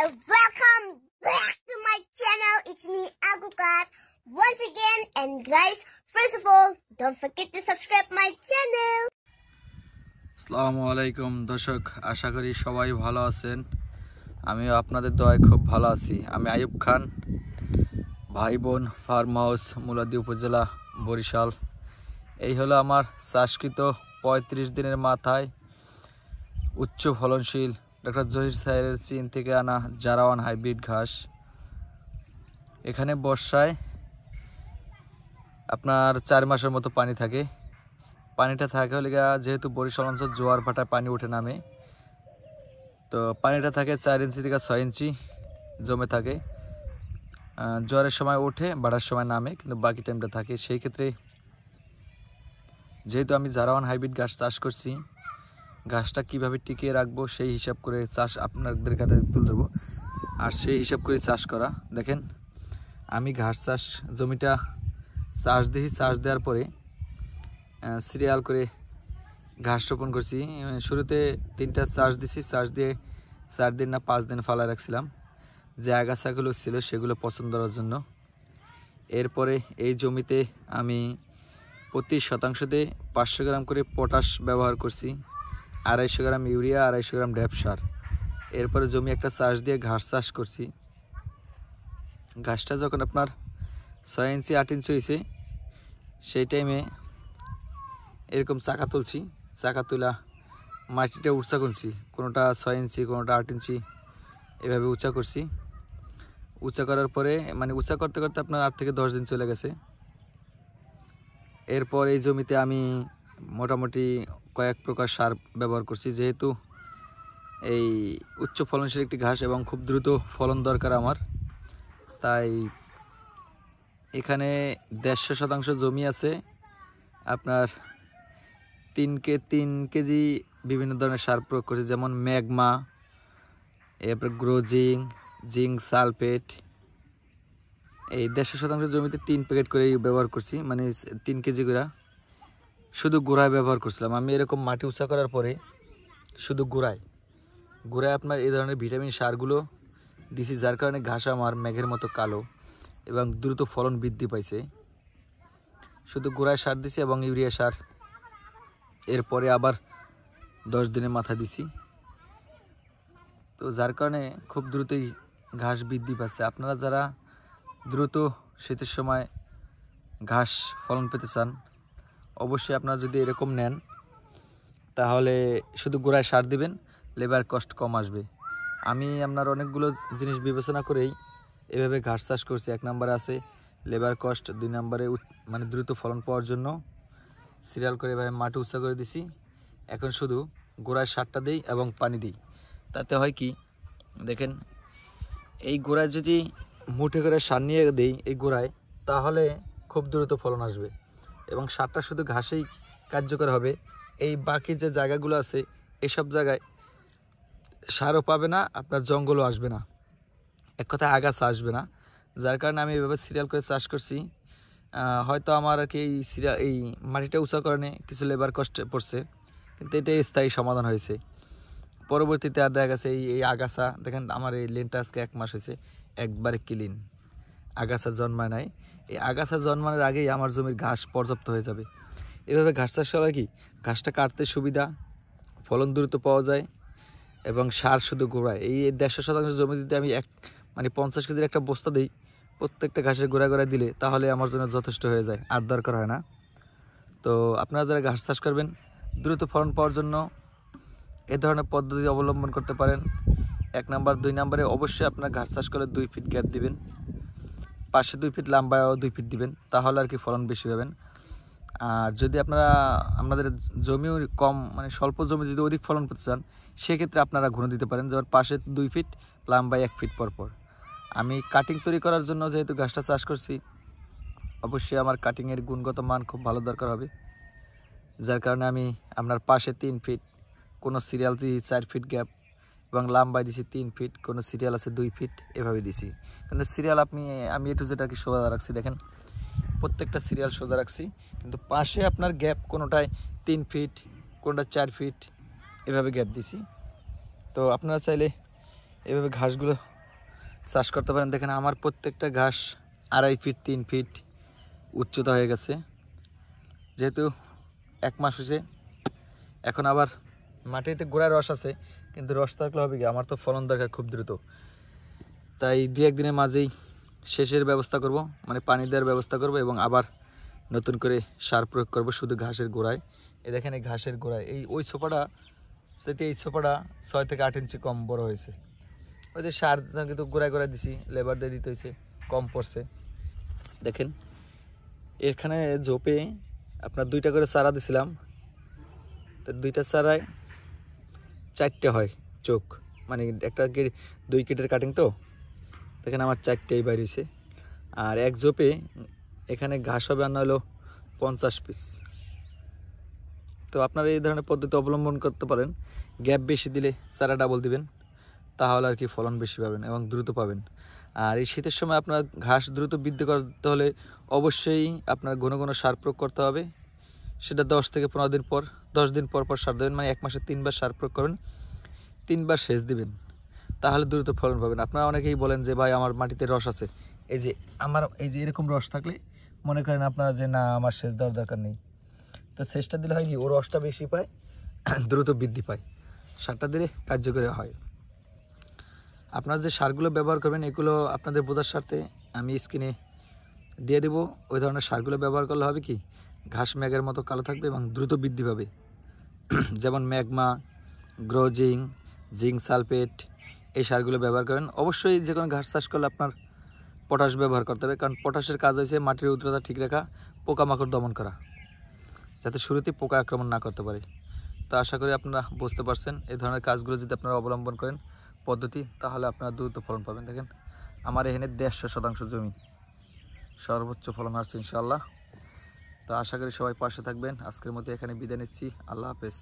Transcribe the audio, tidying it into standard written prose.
and welcome back to my channel. It's me, Agukat, once again. And guys, first of all, don't forget to subscribe my channel. আসসালামু আলাইকুম দর্শক, আশা করি সবাই ভালো আছেন। আমিও আপনাদের দয়ায় খুব ভালো আছি। আমি আইয়ুব খান, ভাই বোন ফার্ম হাউস, মুলাদি উপজেলা, বরিশাল। এই হলো আমার চাষকৃত 35 দিনের মাথায় উচ্চ ফলনশীল ডক্টর জহির স্যারের চীন থেকে আনা জারাওয়ান হাইব্রিড ঘাস। এখানে বর্ষায় আপনার 4 মাসের মতো পানি থাকে। পানিটা থাকে হলে যেহেতু বরিশাল অঞ্চল জোয়ার ভাটায় পানি উঠে নামে, তো পানিটা থাকে 4 ইঞ্চি থেকে 6 ইঞ্চি জমে থাকে। জোয়ারের সময় ওঠে, বাড়ার সময় নামে, কিন্তু বাকি টাইমটা থাকে। সেই ক্ষেত্রে যেহেতু আমি জারাওয়ান হাইব্রিড ঘাস চাষ করছি, ঘাসটা কীভাবে টিকিয়ে রাখবো সেই হিসাব করে চাষ আপনাদের কাছে তুলে দেবো, আর সেই হিসাব করে চাষ করা। দেখেন, আমি ঘাস চাষ জমিটা চাষ দিই, চাষ দেওয়ার পরে সিরিয়াল করে ঘাস রোপণ করছি। শুরুতে 3টা চাষ দিছি, চাষ দিয়ে 4 দিন না 5 দিন ফালা রাখছিলাম, যে আগাছাগুলো ছিল সেগুলো পছন্দ করার জন্য। এরপরে এই জমিতে আমি প্রতি শতাংশতে 500 গ্রাম করে পটাশ ব্যবহার করছি, 250 গ্রাম ইউরিয়া, 250 গ্রাম ড্যাপ সার। এরপরে জমি একটা চাষ দিয়ে ঘাস চাষ করছি। ঘাসটা যখন আপনার 6 ইঞ্চি 8 ইঞ্চি হয়েছে, সেই টাইমে এরকম চাকা তুলছি। চাকা তুলা মাটিটা উঁচা করছি, কোনোটা 6 ইঞ্চি, কোনোটা 8 ইঞ্চি, এভাবে উঁচা করছি। উঁচা করার পরে উঁচা করতে করতে আপনার 8 থেকে 10 দিন চলে গেছে। এরপর এই জমিতে আমি মোটামুটি কয়েক প্রকার সার ব্যবহার করছি, যেহেতু এই উচ্চ ফলনশীল একটি ঘাস এবং খুব দ্রুত ফলন দরকার আমার। তাই এখানে 150 শতাংশ জমি আছে, আপনার 3 কেজি বিভিন্ন ধরনের সার প্রয়োগ করছি, যেমন ম্যাগমা, এরপর গ্রোজিং, জিঙ্ক সালফেট। এই 150 শতাংশ জমিতে 3 প্যাকেট করে ব্যবহার করছি, 3 কেজি করে। শুধু গোড়ায় ব্যবহার করছিলাম আমি। এরকম মাটি উঁচা করার পরে শুধু গোড়ায় আপনার এই ধরনের ভিটামিন সারগুলো দিছি, যার কারণে ঘাস আমার মেঘের মতো কালো এবং দ্রুত ফলন বৃদ্ধি পাইছে। শুধু গোড়ায় সার দিছি এবং ইউরিয়া সার এরপরে আবার 10 দিনের মাথা দিছি, তো যার কারণে খুব দ্রুতই ঘাস বৃদ্ধি পাচ্ছে। আপনারা যারা দ্রুত শীতের সময় ঘাস ফলন পেতে চান, অবশ্যই আপনারা যদি এরকম নেন, তাহলে শুধু গোড়ায় সার দিবেন, লেবার কস্ট কম আসবে। আমি আপনার অনেকগুলো জিনিস বিবেচনা করেই এভাবে ঘাস চাষ করছি। 1 নম্বরে আছে লেবার কস্ট, 2 নম্বরে দ্রুত ফলন পাওয়ার জন্য সিরিয়াল করে এভাবে মাটি উঁচা করে দিছি। এখন শুধু গোড়ায় সারটা দিই এবং পানি দিই। তাতে হয় কি, দেখেন, এই গোড়ায় যদি মুঠে করে সার নিয়ে দিই এই গোড়ায়, তাহলে খুব দ্রুত ফলন আসবে এবং সারটা শুধু ঘাসেই কার্যকর হবে। এই বাকি যে জায়গাগুলো আছে, এসব জায়গায় সারও পাবে না, আপনার জঙ্গলও আসবে না, এক কথায় আগাছা আসবে না। যার কারণে আমি এভাবে সিরিয়াল করে চাষ করছি। হয়তো আমার আর কি এই মাটিটা উঁচা কারণে কিছু লেবার কষ্ট পড়ছে, কিন্তু এটাই স্থায়ী সমাধান হয়েছে। পরবর্তীতে আর দেখা গেছে এই আগাছা, দেখেন আমার এই লেনটা আজকে 1 মাস হয়েছে, একবারে ক্লিন, আগাছা জন্মায় নাই। এই আগাছা জন্মানোর আগেই আমার জমির ঘাস পর্যাপ্ত হয়ে যাবে। এভাবে ঘাস চাষ করা কি, ঘাসটা কাটতে সুবিধা, ফলন দ্রুত পাওয়া যায় এবং সার শুধু গোড়ায়। এই 150 শতাংশ জমি যদি আমি 50 কেজির একটা বস্তা দিই, প্রত্যেকটা ঘাসের গোড়ায় দিলে, তাহলে আমার জন্য যথেষ্ট হয়ে যায়, আর দরকার হয় না। তো আপনারা যারা ঘাস চাষ করবেন, দ্রুত ফলন পাওয়ার জন্য এ ধরনের পদ্ধতি অবলম্বন করতে পারেন। 1 নাম্বার। 2 নম্বরে অবশ্যই আপনার ঘাস চাষ করলে 2 ফিট গ্যাপ দিবেন, পাশে 2 ফিট লম্বায়ও 2 ফিট দিবেন, তাহলে আর কি ফলন বেশি পাবেন। আর যদি আপনাদের জমিও কম, স্বল্প জমি যদি অধিক ফলন পেতে চান, সেক্ষেত্রে আপনারা ঘুরে দিতে পারেন, যেমন পাশে 2 ফিট, লম্বায় 1 ফিট পর। আমি কাটিং তৈরি করার জন্য যেহেতু ঘাসটা চাষ করছি, অবশ্যই আমার কাটিংয়ের গুণগত মান খুব ভালো দরকার হবে, যার কারণে আমি আপনার পাশে 3 ফিট, কোনো সিরিয়াল দিয়েছি 4 ফিট গ্যাপ, এবং লম্বায় দিছি 3 ফিট, কোনো সিরিয়াল আছে 2 ফিট, এভাবে দিছি। কিন্তু সিরিয়াল আমি একটু যেটা কি সোজা রাখছি, দেখেন প্রত্যেকটা সিরিয়াল সোজা রাখছি, কিন্তু পাশে আপনার গ্যাপ কোনোটায় 3 ফিট, কোনোটা 4 ফিট, এভাবে গ্যাপ দিছি। তো আপনারা চাইলে এভাবে ঘাসগুলো চাষ করতে পারেন। দেখেন আমার প্রত্যেকটা ঘাস 2.5 ফিট 3 ফিট উচ্চতা হয়ে গেছে। যেহেতু 1 মাস হয়েছে, এখন আবার মাটিতে গোড়ায় রস আছে, কিন্তু রস থাকলে হবে কি, আমার তো ফলন দরকার খুব দ্রুত। তাই 2-1 দিনের মাঝেই সেচের ব্যবস্থা করব, মানে পানি দেওয়ার ব্যবস্থা করব এবং আবার নতুন করে সার প্রয়োগ করব শুধু ঘাসের গোড়ায়। এই দেখেন এই ঘাসের গোড়ায় ওই সোপাটা, সেটি এই সোপাটা 6 থেকে 8 ইঞ্চি কম বড় হয়েছে। ওই যে সার কিন্তু গোড়ায় গোড়ায় দিছি, লেবার দিয়ে দিতে হয়েছে, কম পড়ছে। দেখেন এখানে ঝোপে আপনার 2টা করে চারা দিছিলাম, তো 2টা চারায় 4টে হয় চোখ, মানে একটা 2 কিটের কাটিং। তো দেখেন আমার 4টেই বাইর হয়েছে। আর এক ঝোপে এখানে ঘাস হবে আর না হলো 50 পিস। তো আপনারা এই ধরনের পদ্ধতি অবলম্বন করতে পারেন। গ্যাপ বেশি দিলে চারা ডাবল দিবেন, তাহলে আর কি ফলন বেশি পাবেন এবং দ্রুত পাবেন। আর এই শীতের সময় আপনার ঘাস দ্রুত বৃদ্ধি করতে হলে অবশ্যই আপনার ঘন ঘন সার প্রয়োগ করতে হবে। সেটা 10 থেকে 15 দিন পর, 10 দিন পর পর সার দেবেন, মানে 1 মাসে 3 বার সার প্রয়োগ করবেন, 3 বার সেচ দিবেন, তাহলে দ্রুত ফলন পাবেন। আপনারা অনেকেই বলেন যে ভাই আমার মাটিতে রস আছে, এই যে আমার এই যে এরকম রস থাকলে মনে করেন আপনারা যে না আমার সেচ দেওয়ার দরকার নেই, তো সেচটা দিলে হয় কি ও রসটা বেশি পায়, দ্রুত বৃদ্ধি পায়, সারটা দিলে কার্যকরী হয়। আপনারা যে সারগুলো ব্যবহার করবেন এগুলো আপনাদের বোঝার স্বার্থে আমি স্ক্রিনে দিয়ে দেবো। ওই ধরনের সারগুলো ব্যবহার করলে হবে কি, ঘাস ম্যাগের মতো কালো থাকবে এবং দ্রুত বৃদ্ধি পাবে। যেমন ম্যাগমা, গ্রোজিং, জিঙ্ক সালফেট, এই সারগুলো ব্যবহার করেন। অবশ্যই যে কোনো ঘাস চাষ করলে আপনার পটাশ ব্যবহার করতে হবে, কারণ পটাশের কাজ হয়েছে মাটির উর্বরতা ঠিক রাখা, পোকামাকড় দমন করা, যাতে শুরুতেই পোকা আক্রমণ না করতে পারে। তো আশা করি আপনারা বুঝতে পারছেন এই ধরনের কাজগুলো যদি আপনারা অবলম্বন করেন পদ্ধতি, তাহলে আপনারা দ্রুত ফলন পাবেন। দেখেন আমার এখানে 150 শতাংশ জমি, সর্বোচ্চ ফলন আসছে ইনশাআল্লাহ। তো আশা করি সবাই পাশে থাকবেন। আজকের মতো এখানে বিদায় নিচ্ছি, আল্লাহ হাফেজ।